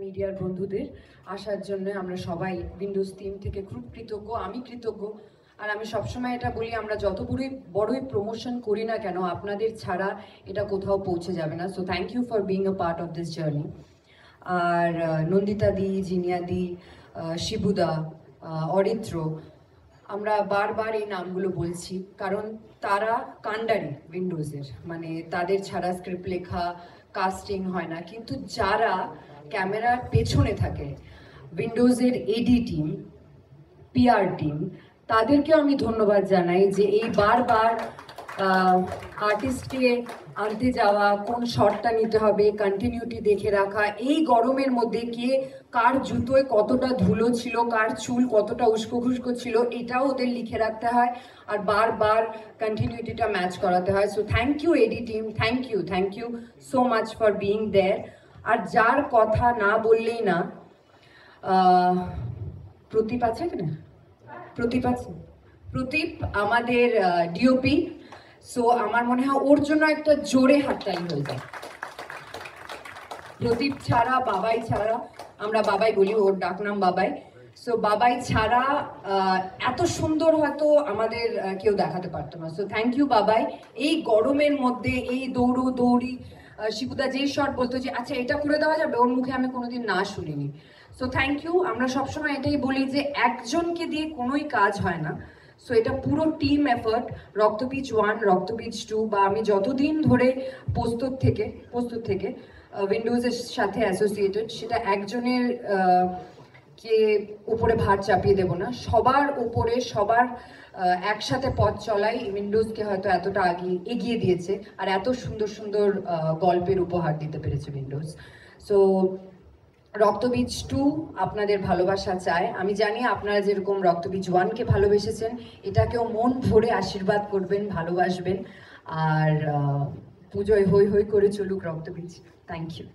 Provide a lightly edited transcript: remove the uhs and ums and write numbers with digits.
মিডিয়ার বন্ধুদের আসার জন্য আমরা সবাই উইন্ডোজ টিম থেকে খুব কৃতজ্ঞ, আমি কৃতজ্ঞ। আর আমি সবসময় এটা বলি, আমরা যত বড়ই প্রমোশন করি না কেন, আপনাদের ছাড়া এটা কোথাও পৌঁছে যাবে না। So thank you for being a part of this journey. আর নন্দিতা দি, জিনিয়া দি, শিবুদা, অরিত্র, আমরা বারবার এই নামগুলো বলছি কারণ তারা কাণ্ডারি উইন্ডোজের, মানে তাদের ছাড়া স্ক্রিপ্ট লেখা, কাস্টিং হয় না। কিন্তু যারা ক্যামেরার পেছনে থাকে, উইন্ডোজের এডি টিম, পিআর টিম, তাদেরকেও আমি ধন্যবাদ জানাই যে এই বারবার আর্টিস্টকে আনতে যাওয়া, কোন শটটা নিতে হবে, কন্টিনিউটি দেখে রাখা, এই গরমের মধ্যে কে কার জুতোয় কতটা ধুলো ছিল, কার চুল কতটা উস্কো খুস্কো ছিল, এটাও ওদের লিখে রাখতে হয় আর বারবার কন্টিনিউটিটা ম্যাচ করাতে হয়। So thank you AD team, thank you so much for being there. আর যার কথা না বললেই না, প্রদীপ আছে কিনা? প্রদীপ আমাদের ডিওপি। সো আমার মনে হয় ওর জন্য একটা জোরে হাততালি হয়ে যায়। প্রদীপ ছাড়া, বাবাই ছাড়া, আমরা বাবাই বলি, ওর ডাকনাম বাবাই। সো বাবাই ছাড়া এত সুন্দর হয়তো আমাদের কেউ দেখাতে পারতো না। সো থ্যাংক ইউ বাবাই। এই গরমের মধ্যে এই দৌড়ি, শিবুদা যেই শট বলতো যে আচ্ছা এটা করে দেওয়া যাবে, ওর মুখে আমি কোনোদিন না শুনিনি। So thank you. আমরা সবসময় এটাই বলি যে একজনকে দিয়ে কোনোই কাজ হয় না। সো এটা পুরো টিম এফার্ট। রক্তবীজ 1, রক্তবীজ 2, বা আমি যতদিন ধরে প্রস্তুত থেকে উইন্ডোজের সাথে অ্যাসোসিয়েটেড, সেটা একজনের কে উপরে ভার চাপিয়ে দেব না, সবার উপরে, সবার একসাথে পথ চলাই উইন্ডোজকে হয়তো এতটা এগিয়ে দিয়েছে আর এত সুন্দর সুন্দর গল্পের উপহার দিতে পেরেছে উইন্ডোজ। সো রক্তবীজ 2 আপনাদের ভালোবাসা চায়। আমি জানি আপনারা যেরকম রক্তবীজ 1কে ভালোবেসেছেন, এটাকেও মন ভরে আশীর্বাদ করবেন, ভালোবাসবেন। আর পুজোয় হই হই করে চলুক রক্তবীজ। Thank you.